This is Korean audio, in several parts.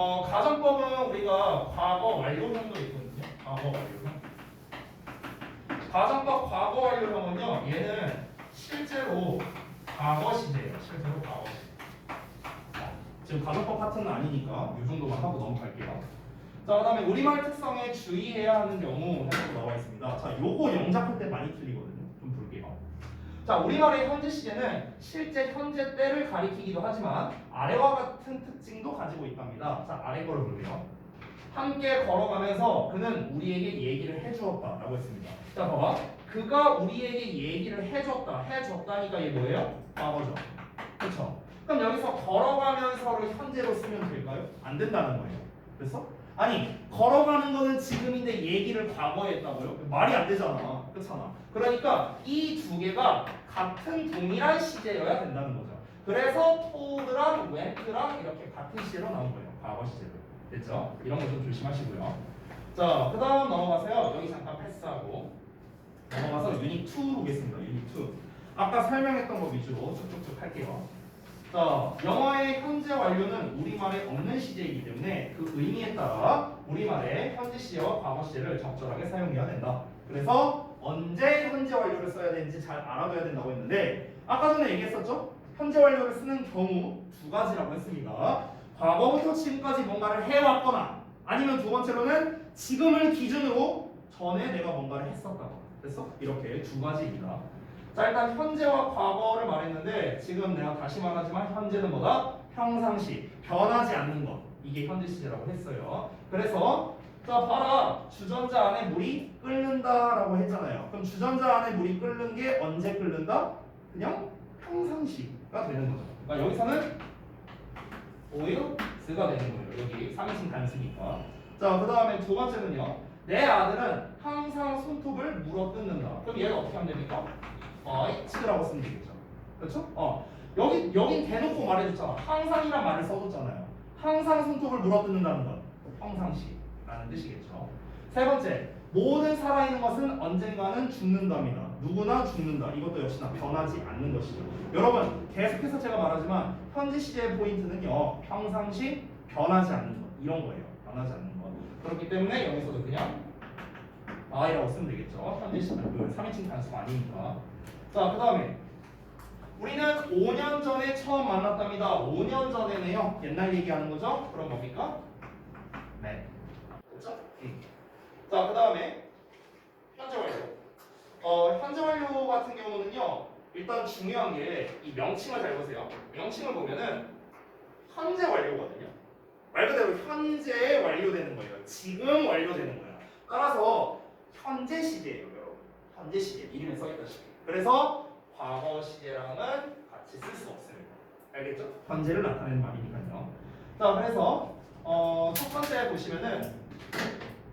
가정법은 우리가 과거 완료형도 있거든요. 과거 완료형. 가정법 과거 완료형은요. 얘는 실제로 과거 시제예요. 실제로 과거 시제. 지금 가정법 파트는 아니니까 이 정도만 하고 넘어갈게요. 자, 그다음에 우리말 특성에 주의해야 하는 경우 해서 나와 있습니다. 자, 요거 영작할 때 많이 틀리거든요. 좀 볼게요. 자, 우리말의 현재 시제는 실제 현재 때를 가리키기도 하지만 아래와 같은 특징도 가지고 있답니다. 자, 아래 거를 볼게요. 함께 걸어가면서 그는 우리에게 얘기를 해주었다 라고 했습니다. 자, 봐봐. 그가 우리에게 얘기를 해줬다니까 이게 뭐예요? 과거죠. 그렇죠? 그럼 여기서 걸어가면서를 현재로 쓰면 될까요? 안 된다는 거예요. 그래서 아니 걸어가는 거는 지금인데 얘기를 과거에 했다고요? 말이 안 되잖아. 그렇잖아. 그러니까 이 두 개가 같은 동일한 시제여야 된다는 거죠. 그래서 told랑 went랑 이렇게 같은 시제로 나온 거예요. 과거 시제로. 됐죠? 이런 거 좀 조심하시고요. 자, 그 다음 넘어가서요. 여기 잠깐 패스하고 넘어가서 유닛 2로 보겠습니다. 유닛 2. 아까 설명했던 거 위주로 쭉쭉쭉 할게요. 자, 영어의 현재 완료는 우리말에 없는 시제이기 때문에 그 의미에 따라 우리말의 현재 시제와 과거 시제를 적절하게 사용해야 된다. 그래서 언제 현재 완료를 써야 되는지 잘 알아둬야 된다고 했는데 아까 전에 얘기했었죠? 현재 완료를 쓰는 경우 두 가지라고 했습니다. 과거부터 지금까지 뭔가를 해왔거나 아니면 두 번째로는 지금을 기준으로 전에 내가 뭔가를 했었다거나 됐어? 이렇게 두 가지입니다. 자, 일단 현재와 과거를 말했는데 지금 내가 다시 말하지만 현재는 뭐다? 평상시, 변하지 않는 것. 이게 현재 시제라고 했어요. 그래서 자, 봐라. 주전자 안에 물이 끓는다라고 했잖아요. 그럼 주전자 안에 물이 끓는 게 언제 끓는다? 그냥 평상시가 되는 거죠. 그러니까 여기서는 oils가 되는 거예요. 여기 3인칭 단수니까. 자, 그 다음에 두 번째는요. 내 아들은 항상 손톱을 물어뜯는다. 그럼 얘가 어떻게 하면 됩니까? 찍으라고 쓰면 되겠죠. 그렇죠? 여긴 대놓고 말해줬잖아. 항상이란 말을 써줬잖아요. 항상 손톱을 물어뜯는다는 건 평상시라는 뜻이겠죠. 세 번째, 모든 살아있는 것은 언젠가는 죽는답니다. 누구나 죽는다. 이것도 역시나 변하지 않는 것이죠. 여러분, 계속해서 제가 말하지만 현재 시제의 포인트는요. 평상시 변하지 않는 것. 이런 거예요. 변하지 않는 것. 그렇기 때문에 여기서도 그냥 I라고 쓰면 되겠죠. 현재 시제, 3인칭 단수가 아니니까. 자, 그 다음에 우리는 5년 전에 처음 만났답니다. 5년 전에는요. 옛날 얘기하는 거죠. 그럼 뭡니까? 네. 그렇죠? 자, 그 다음에 현재 완료. 현재 완료 같은 경우는요. 일단 중요한 게 이 명칭을 잘 보세요. 명칭을 보면은 현재 완료거든요. 말 그대로 현재에 완료되는 거예요. 지금 완료되는 거야. 따라서 현재 시제예요, 여러분. 현재 시제 이름에 써있다시피. 그래서 과거 시제랑은 같이 쓸 수 없습니다. 알겠죠? 현재를 나타내는 말이니까요. 자, 그래서 첫 번째 보시면은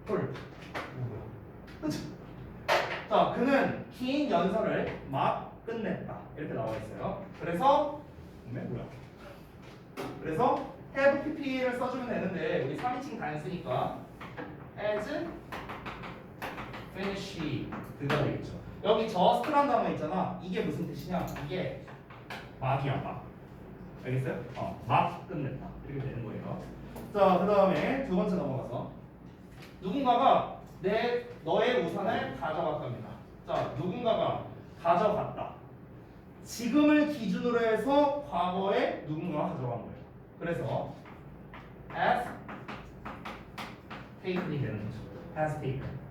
그렇죠? 자, 그는 긴 연설을 막 끝냈다. 이렇게 나와 있어요. 그래서 그래서 have pp를 써주면 되는데 우리 3인칭 단수니까 as finished가 되겠죠. 여기 just란 단어 있잖아. 이게 무슨 뜻이냐? 이게 막이야, 막. 알겠어요? 막 끝냈다. 이렇게 되는 거예요. 자, 그 다음에 두 번째 넘어가서 누군가가 너의 우산을 가져갔답니다. 자, 누군가가 가져갔다. 지금을 기준으로 해서 과거에 누군가가 가져간 거예요. 그래서 has taken이 되는 거죠. has taken.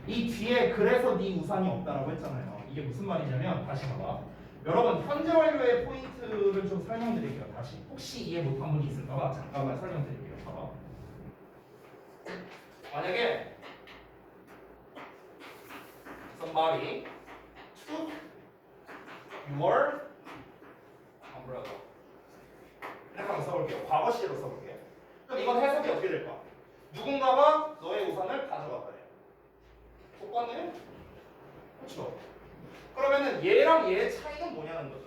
이 뒤에 그래서 네 우산이 없다라고 했잖아요. 이게 무슨 말이냐면 다시 봐봐. 여러분 현재 완료의 포인트를 좀 설명드릴게요. 다시 혹시 이해 못한 분이 있을까봐 잠깐만 설명드릴게요. 봐봐. 만약에 somebody took your umbrella 이렇게 한번 써볼게요. 과거 시제로 써볼게요. 그럼 이건 해석이 어떻게 될까? 누군가가 너의 우산을 가져갔다. 똑같네? 그렇죠? 그러면은 얘랑 얘의 차이는 뭐냐는 거죠.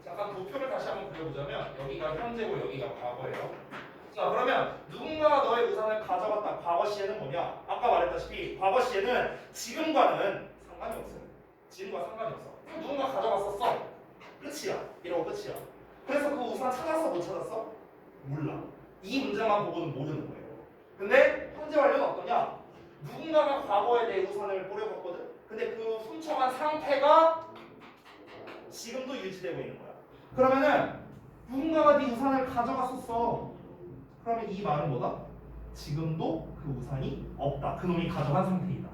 잠깐 도표를 다시 한번 그려보자면 여기가 현재고 여기가 과거예요. 자, 그러면 누군가가 너의 우산을 가져갔다. 과거 시에는 뭐냐? 아까 말했다시피 과거 시에는 지금과는 상관이 없어요. 지금과 상관이 없어. 누군가 가져갔었어. 끝이야. 이러고 끝이야. 그래서 그 우산 찾았어? 못 찾았어? 몰라. 이 문장만 보고는 모르는 거예요. 근데 현재 완료는 어떠냐? 누군가가 과거에 내 우산을 뿌려봤거든. 근데 그 훔쳐간 상태가 지금도 유지되고 있는 거야. 그러면은 누군가가 네 우산을 가져갔었어. 그러면 이 말은 뭐다? 지금도 그 우산이 없다. 그놈이 가져간 상태이다.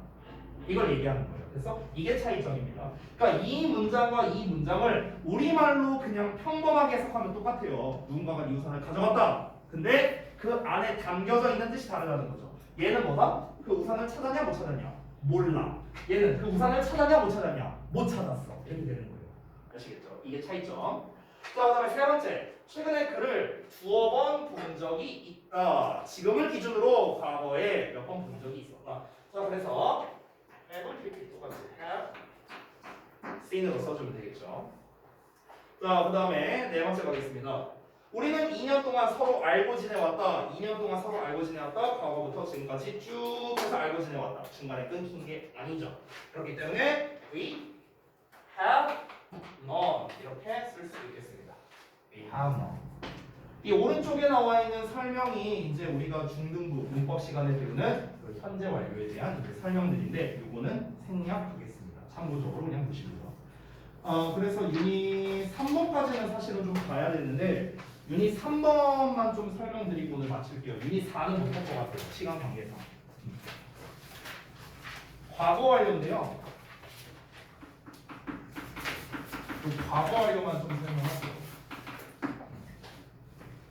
이걸 얘기하는 거예요. 그래서 이게 차이점입니다. 그러니까 이 문장과 이 문장을 우리말로 그냥 평범하게 해석하면 똑같아요. 누군가가 네 우산을 가져갔다. 근데 그 안에 담겨져 있는 뜻이 다르다는 거죠. 얘는 뭐다? 그 우산을 찾았냐 못 찾았냐? 몰라. 얘는 그 우산을 찾았냐 못 찾았냐? 못 찾았어. 이렇게 되는 거예요. 아시겠죠? 이게 차이점. 자, 그다음에 세 번째. 최근에 그를 두어 번 본 적이 있다. 지금을 기준으로 과거에 몇 번 본 적이 있었다. 자, 그래서 have을 이렇게 똑같이 have seen으로 써주면 되겠죠. 자, 그다음에 네 번째 가겠습니다. 우리는 2년 동안 서로 알고 지내왔다. 2년 동안 서로 알고 지내왔다. 과거부터 지금까지 쭉 해서 알고 지내왔다. 중간에 끊긴 게 아니죠. 그렇기 때문에 we have known 이렇게 쓸 수 있겠습니다. We have known. 이 오른쪽에 나와 있는 설명이 이제 우리가 중등부 문법 시간에 배우는 그 현재 완료에 대한 이제 설명들인데 이거는 생략하겠습니다. 참고적으로 그냥 보시고요. 그래서 유닛 3번까지는 사실은 좀 봐야 되는데 유닛 3번만 좀 설명드리고 오늘 마칠게요. 유닛 4는 못 볼 것 같아요. 시간 관계상. 과거 완료인데요. 과거 완료만 좀 설명할게요.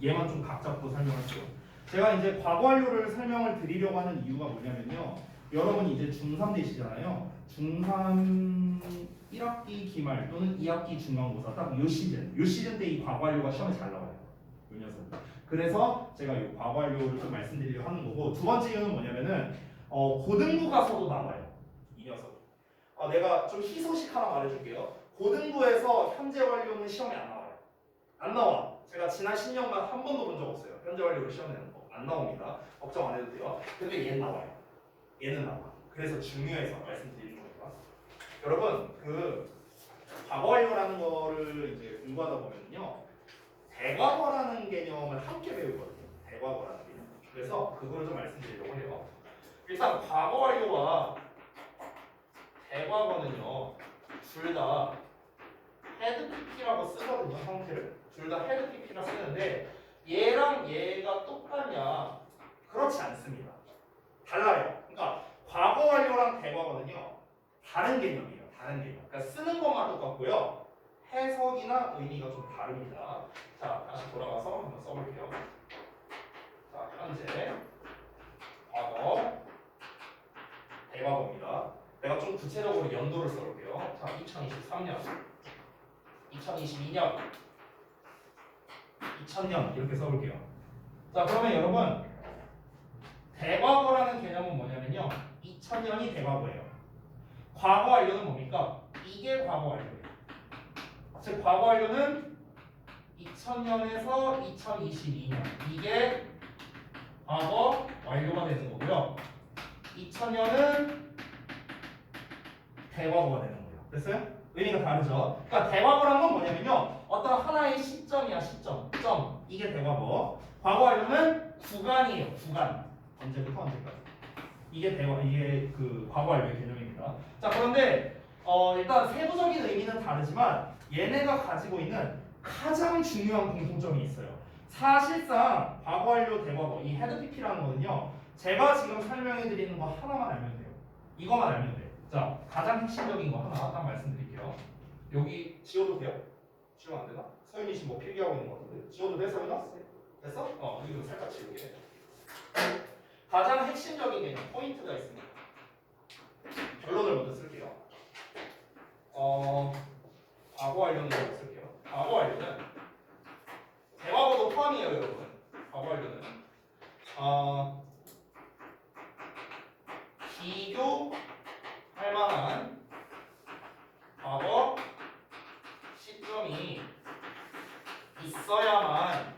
얘만 좀 각 잡고 설명할게요. 제가 이제 과거 완료를 설명을 드리려고 하는 이유가 뭐냐면요. 여러분이 이제 중3 되시잖아요. 중3 1학기 기말 또는 2학기 중간고사 딱 요 시즌 때 이 과거 완료가 시험에 잘 나와요. 요 녀석. 그래서 제가 이 과거 완료를 좀 말씀드리려고 하는 거고 두 번째 이유는 뭐냐면은 고등부 가서도 나와요. 이 녀석. 내가 좀 희소식 하나 말해줄게요. 고등부에서 현재 완료는 시험에 안 나와요. 안 나와. 제가 지난 10년간 한 번도 본 적 없어요. 현재 완료를 시험 내는 거. 안 나옵니다. 걱정 안 해도 돼요. 근데 얘는 나와요. 얘는 나와. 그래서 중요해서 말씀드리는 겁니다. 여러분, 그 과거 완료라는 거를 이제 공부하다 보면요. 대과거라는 개념을 함께 배우거든요. 대과거라는 개념. 그래서 그거를 좀 말씀드리려고 해요. 일단 과거 완료와 대과거는요. 둘 다 헤드 PP라고 쓰거든요. 형태를. 둘 다 헤드 PP라 쓰는데 얘랑 얘가 똑같냐? 그렇지 않습니다. 달라요. 그러니까 과거 완료랑 대과거는요. 다른 개념이에요. 다른 개념. 그러니까 쓰는 것만 똑같고요. 해석이나 의미가 좀 다릅니다. 자, 다시 돌아가서 한번 써볼게요. 자, 현재, 과거, 대과거입니다. 내가 좀 구체적으로 연도를 써볼게요. 자, 2023년, 2022년, 2000년 이렇게 써볼게요. 자, 그러면 여러분 대과거라는 개념은 뭐냐면요. 2000년이 대과거예요. 과거 완료는 뭡니까? 이게 과거 완료예요. 즉 과거 완료는 2000년에서 2022년 이게 과거 완료가 되는 거고요. 2000년은 대과거가 되는 거예요. 됐어요? 의미가 다르죠? 그러니까 대과거란 건 뭐냐면요. 어떤 하나의 시점이야, 시점. 점. 이게 대과거. 과거 완료는 구간이에요, 구간. 언제부터 언제까지. 이게 그 과거 완료의 개념입니다. 자, 그런데 일단 세부적인 의미는 다르지만 얘네가 가지고 있는 가장 중요한 공통점이 있어요. 사실상 과거 완료, 대과거, 이 헤드 PP라는 거는요. 제가 지금 설명해 드리는 거 하나만 알면 돼요. 이거만 알면 돼요. 자, 가장 핵심적인 거 하나 딱 말씀드릴게요. 여기 지워도 돼요? 지우면 안 되나? 서윤이 지금 뭐 필기하고 있는 거 같은데. 지워도 돼, 서윤아? 됐어? 이거 살짝 지우게. 가장 핵심적인 개념, 포인트가 있습니다. 결론을 먼저 쓸게요. 과거 완료는 쓸게요. 과거 완료는 대과거도 포함이에요, 여러분. 과거 완료는 비교할 만한 과거 시점이 있어야만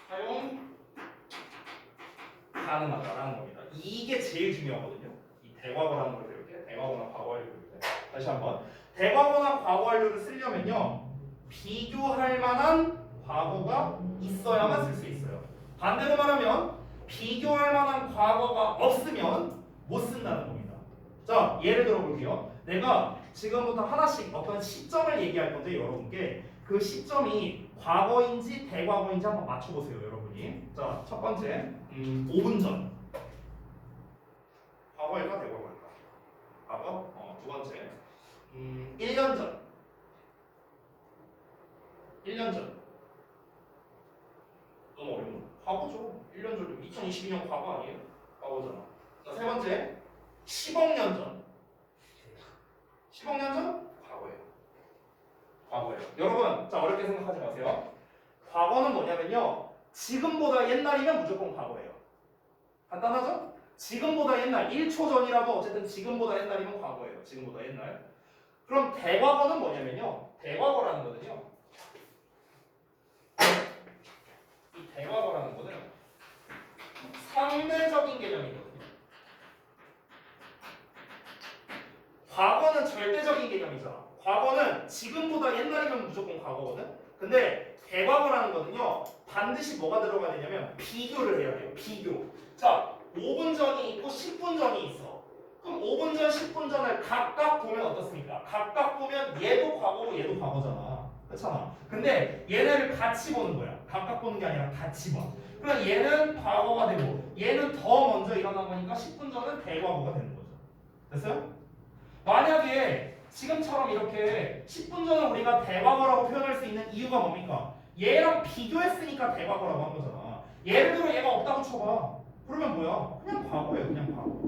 사용 가능하다라는 겁니다. 이게 제일 중요하거든요. 이 대과거라는 걸 배울 때, 대과거나 과거 완료 배울 때. 다시 한번. 대과거나 과거 완료를 쓰려면요. 비교할 만한 과거가 있어야만 쓸 수 있어요. 반대로 말하면 비교할 만한 과거가 없으면 못 쓴다는 겁니다. 자, 예를 들어 볼게요. 내가 지금부터 하나씩 어떤 시점을 얘기할 건데 여러분께 그 시점이 과거인지 대과거인지 한번 맞춰보세요, 여러분이. 자, 첫 번째, 5분 전. 과거일까 대과거일까? 과거. 두 번째, 1년 전. 1년 전. 너무 어려운 과거죠. 1년 전, 2022년 과거 아니에요? 과거잖아. 자, 세 번째, 10억 년 전. 10억 년 전? 과거예요. 과거예요. 여러분, 자, 어렵게 생각하지 마세요. 과거는 뭐냐면요. 지금보다 옛날이면 무조건 과거예요. 간단하죠? 지금보다 옛날, 1초 전이라도 어쨌든 지금보다 옛날이면 과거예요. 지금보다 옛날. 그럼 대과거는 뭐냐면요. 대과거라는 거는요. 이 대과거라는 거는 상대적인 개념이거든요. 과거는 절대적인 개념이잖아. 과거는 지금보다 옛날이면 무조건 과거거든. 근데 대과거라는 거는요. 반드시 뭐가 들어가야 되냐면 비교를 해야 돼요. 비교. 자, 5분 전이 있고 10분 전이 있어. 그럼 5분 전, 10분 전을 각각 보면 어떻습니까? 각각 보면 얘도 과거고 얘도 과거잖아. 그렇잖아. 근데 얘네를 같이 보는 거야. 각각 보는 게 아니라 같이 봐. 그럼 얘는 과거가 되고 얘는 더 먼저 일어난 거니까 10분 전은 대과거가 되는 거죠. 됐어요? 만약에 지금처럼 이렇게 10분 전을 우리가 대과거라고 표현할 수 있는 이유가 뭡니까? 얘랑 비교했으니까 대과거라고 한 거잖아. 예를 들어 얘가 없다고 쳐봐. 그러면 뭐야? 그냥 과거예요. 그냥 과거.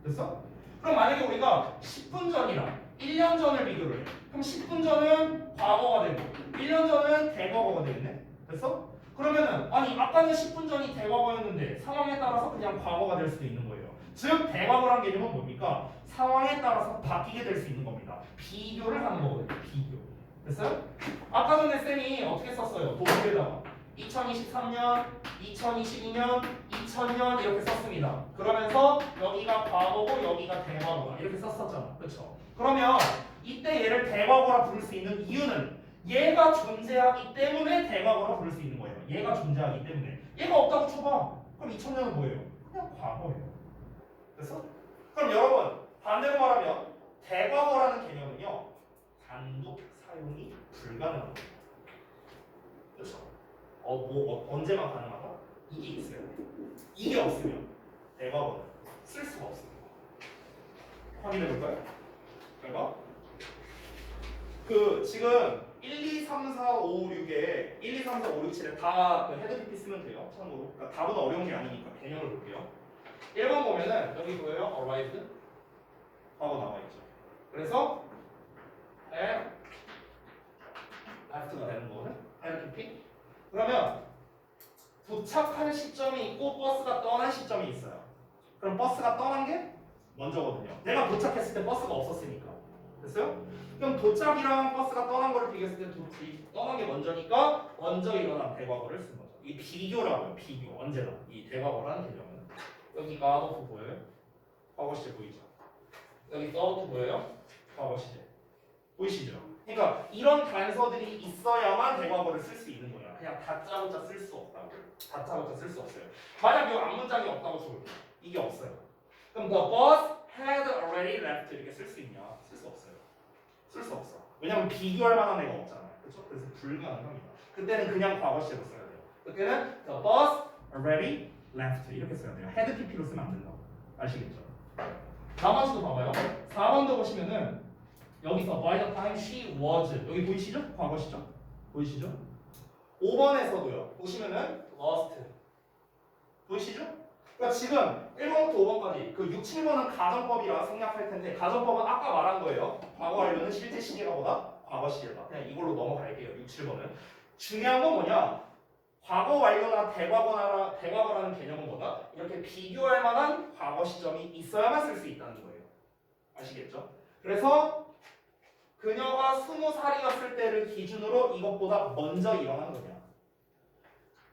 됐어? 그럼 만약에 우리가 10분 전이랑 1년 전을 비교를 해. 그럼 10분 전은 과거가 되고 1년 전은 대과거가 되겠네? 됐어? 그러면은 아니 아까는 10분 전이 대과거였는데 상황에 따라서 그냥 과거가 될 수도 있는 거예요. 즉 대과거란 개념은 뭡니까? 상황에 따라서 바뀌게 될 수 있는 겁니다. 비교를 하는 거거든요. 비교. 됐어요? 아까 전에 쌤이 어떻게 썼어요? 도구에다가 2023년, 2022년, 2000년 이렇게 썼습니다. 그러면서 여기가 과거고 여기가 대과거다 이렇게 썼었잖아. 그렇죠? 그러면 이때 얘를 대과거라 부를 수 있는 이유는 얘가 존재하기 때문에 대과거라 부를 수 있는 거예요. 얘가 존재하기 때문에. 얘가 없다고 쳐봐. 그럼 2000년은 뭐예요? 그냥 과거예요. 됐어? 그럼 여러분 반대로 말하면 대과거라는 개념은요 단독 사용이 불가능합니다. 그렇죠? 언제만 가능하다? 이게 있어요. 이게 없으면 대과거는 쓸 수가 없습니다. 확인해 볼까요? 결과 지금 1, 2, 3, 4, 5, 6에 1, 2, 3, 4, 5, 6, 7에 다 헤드 PP 쓰면 돼요. 참고로. 그러니까 답은 어려운 게 아니니까 개념을 볼게요. 1번 보면은 여기 보여요? arrived 하고 나와 있죠. 그래서 left가 되는 거거든. 헤드 PP. 그러면 도착한 시점이 있고 버스가 떠난 시점이 있어요. 그럼 버스가 떠난 게 먼저거든요. 내가 도착했을 때 버스가 없었으니까. 됐어요? 그럼 도착이랑 버스가 떠난 거를 비교했을 때 떠난 게 먼저니까 먼저 일어난 대과거를 쓴 거죠. 이 비교라고요. 비교. 언제나. 이 대과거라는 개념은. 여기 가도프 보여요? 과거 시제 보이죠? 여기 서브트 보여요? 과거 시제. 보이시죠? 그러니까 이런 단서들이 있어야만 대과거를 쓸 수 있는 거야. 그냥 다짜고짜 쓸 수 없다고. 다짜고짜 쓸 수 없어요. 만약 이 앞문장이 없다고 쳐볼게요. 이게 없어요. 그럼 the bus had already left 이렇게 쓸 수 있냐? 쓸 수 없어요. 쓸 수 없어. 왜냐면 비교할 만한 애가 없잖아요. 그렇죠? 그래서 불가능합니다. 그때는 그냥 과거 시제로 써야 돼요. 그때는 the bus already left 이렇게 써야 돼요. had pp로 쓰면 안 된다고. 아시겠죠? 나머지도 봐봐요. 4번도 보시면은 여기서 by the time she was 여기 보이시죠? 과거 시죠? 보이시죠? 5번에서도요. 보시면은 lost 보이시죠? 그러니까 지금 1번부터 5번까지 그 6, 7번은 가정법이라 생략할 텐데 가정법은 아까 말한 거예요. 과거 완료는 실제 시제가보다 과거 시제다. 그냥 이걸로 넘어갈게요. 6, 7번은. 중요한 건 뭐냐? 과거 완료나 대과거라는 개념은 뭐다? 이렇게 비교할 만한 과거 시점이 있어야만 쓸 수 있다는 거예요. 아시겠죠? 그래서 그녀가 20살이었을 때를 기준으로 이것보다 먼저 일어난 거냐?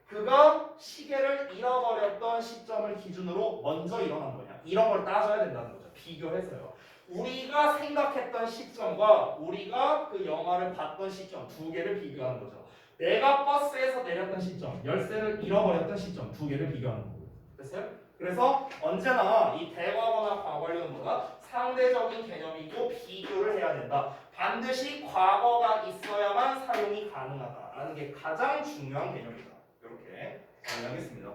그가 시계를 잃어버렸던 시점을 기준으로 먼저 일어난 거냐? 이런 걸 따져야 된다는 거죠. 비교해서요. 우리가 생각했던 시점과 우리가 그 영화를 봤던 시점 두 개를 비교하는 거죠. 내가 버스에서 내렸던 시점, 열쇠를 잃어버렸던 시점 두 개를 비교하는 거고. 됐어요? 그래서 언제나 이 대과거나 과거완료는 뭐다? 상대적인 개념이고 비교를 해야 된다. 반드시 과거가 있어야만 사용이 가능하다라는 게 가장 중요한 개념이다. 이렇게 정리하겠습니다.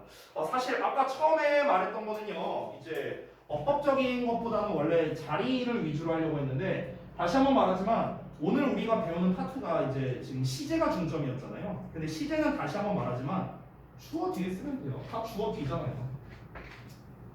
사실 아까 처음에 말했던 거는요, 이제 어법적인 것보다는 원래 자리를 위주로 하려고 했는데 다시 한번 말하지만 오늘 우리가 배우는 파트가 이제 지금 시제가 중점이었잖아요. 근데 시제는 다시 한번 말하지만 주어 뒤에 쓰면 돼요. 다 주어 뒤잖아요.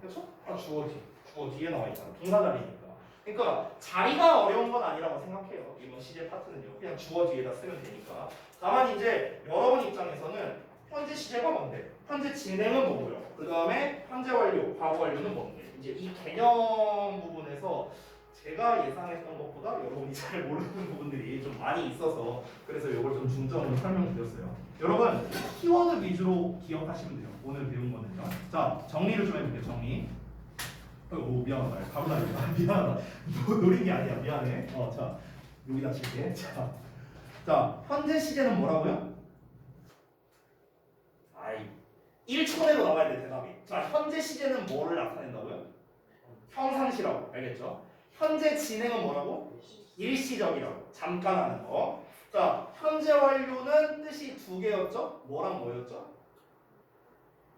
그렇죠? 다 주어 뒤. 주어 뒤에 나와 있잖아. 동사 자리니까. 그러니까 자리가 어려운 건 아니라고 생각해요. 이번 시제 파트는요. 그냥 주어 뒤에다 쓰면 되니까. 다만 이제 여러분 입장에서는 현재 시제가 뭔데? 현재 진행은 뭐고요? 그 다음에 현재 완료, 과거 완료는 뭔데? 이제 이 개념 부분에서 제가 예상했던 것보다 여러분이 잘 모르는 부분들이 좀 많이 있어서 그래서 이걸 좀 중점으로 설명드렸어요. 여러분 키워드 위주로 기억하시면 돼요. 오늘 배운 거는요. 자 정리를 좀 해볼게요. 정리. 오 미안하다. 바로 나니까 미안하다. 노린 게 아니야. 미안해. 자 여기다 칠게. 자 현재 시제는 뭐라고요? 1초 내로 나와야 돼 대답이. 자 현재 시제는 뭐를 나타낸다고요? 평상시라고. 알겠죠? 현재 진행은 뭐라고? 일시적이라고. 잠깐 하는 거. 자 현재 완료는 뜻이 두 개였죠? 뭐랑 뭐였죠?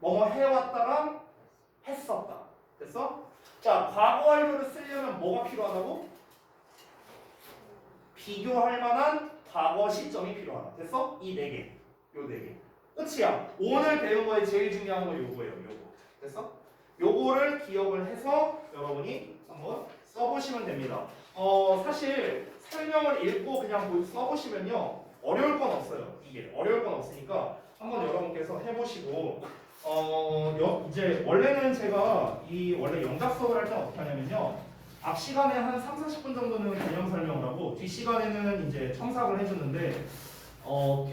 뭐뭐 해왔다랑 했었다. 됐어? 자 과거 완료를 쓰려면 뭐가 필요하다고? 비교할 만한 과거 시점이 필요하다. 됐어? 이 네 개. 요 네 개. 끝이야. 오늘 배운 거에 제일 중요한 건 요거예요. 요거. 됐어? 요거를 기억을 해서 여러분이 한번 써보시면 됩니다. 사실 설명을 읽고 그냥 써보시면요 어려울 건 없어요. 이게 어려울 건 없으니까 한번 여러분께서 해보시고 이제 원래는 제가 이 원래 영작 수업을 할 때 어떻게 하냐면요 앞 시간에 한 3-40분 정도는 개념 설명을 하고 뒷 시간에는 이제 첨삭을 해주는데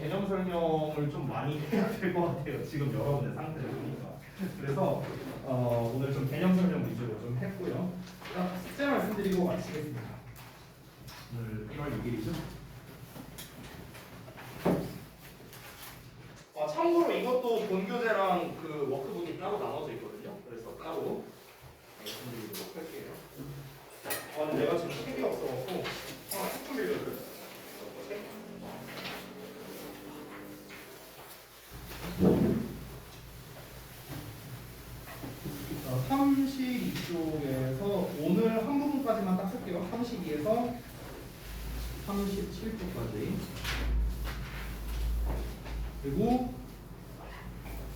개념 설명을 좀 많이 해야 될 것 같아요. 지금 여러분의 상태를 보니까. 그래서 오늘 좀 개념 설명 위주로 좀 했고요. 숙제 말씀드리고 마치겠습니다. 오늘 1월 6일이죠. 참고로 이것도 본교재랑 그 워크북이 따로 나눠져 있거든요. 그래서 따로 말씀드리도록 할게요. 근데 내가 지금 책이 없어갖고 책 좀 빌려줘요. 32쪽에서 오늘 한 부분까지만 딱 쓸게요. 32에서 37쪽까지. 그리고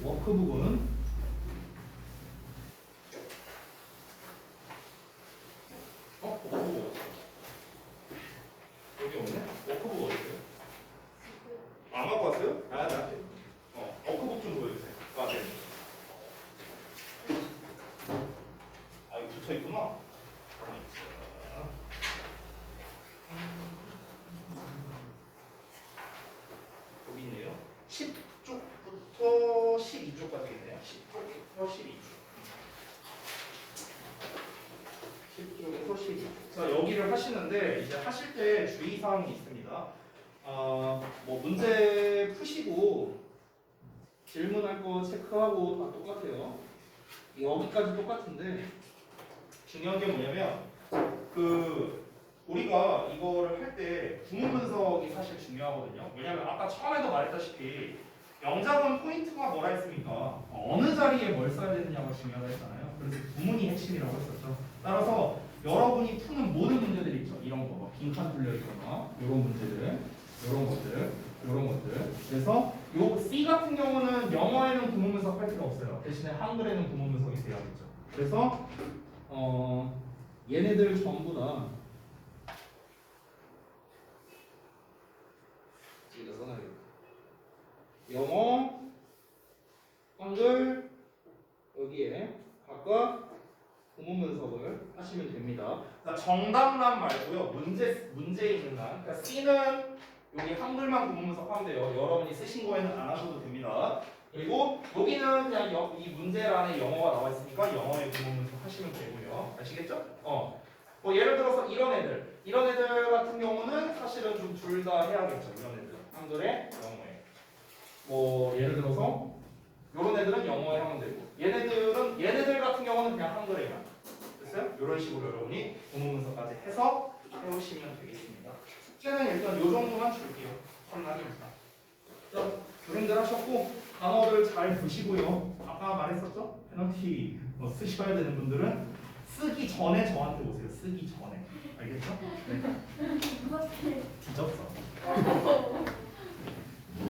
워크북은 워크북 여기 없네? 워크북 어디 있어요? 안 갖고 왔어요? 네. 워크북 좀 보여주세요. 네. 이거 붙어있구나. 여기 있네요. 10쪽부터 12쪽까지 있네요. 10쪽부터 12쪽. 10쪽에서 12쪽. 자, 여기를 하시는데 이제 하실 때 주의사항이 있습니다. 뭐 문제 푸시고 질문할 거 체크하고 다 똑같아요. 여기까지 똑같은데 중요한 게 뭐냐면 우리가 이거를 할 때 구문 분석이 사실 중요하거든요. 왜냐면 아까 처음에도 말했다시피 영작은 포인트가 뭐라 했습니까? 어느 자리에 뭘 써야 되느냐가 중요하다 했잖아요. 그래서 구문이 핵심이라고 했었죠. 따라서 여러분이 푸는 모든 문제들이 있죠. 이런 거, 빈칸 뚫려 있거나 이런 문제들, 이런 것들, 이런 것들. 그래서 요 C 같은 경우는 영어에는 구문 분석 할 필요 없어요. 대신에 한글에는 구문 분석이 돼야겠죠. 그래서 얘네들 전부 다 여기다 써놔야겠다. 영어, 한글 여기에 각각 구문 분석을 하시면 됩니다. 정답란 말고요. 문제 있는 란. 그러니까 C는 여기 한글만 구문 분석하면 돼요. 여러분이 쓰신 거에는 안 하셔도 됩니다. 그리고 여기는 그냥 이 문제란에 영어가 나와 있으니까 영어에 구문 분석 하시면 되고요. 아시겠죠? 뭐 예를 들어서 이런 애들 같은 경우는 사실은 좀 둘 다 해야겠죠. 이런 애들 한글에 영어에. 뭐 예를 들어서 요런 애들은 영어에 하면 되고 얘네들 같은 경우는 그냥 한글에만 됐어요? 이런 식으로 여러분이 구문 분석까지 해서 해오시면 되겠습니다. 숙제는 일단 요 정도만 줄게요. 선날입니다. 자, 교생들 하셨고 단어를 잘 보시고요. 아까 말했었죠? 페널티 쓰셔야 되는 분들은 쓰기 전에 저한테 오세요. 쓰기 전에. 알겠죠? 네. 뒤졌어.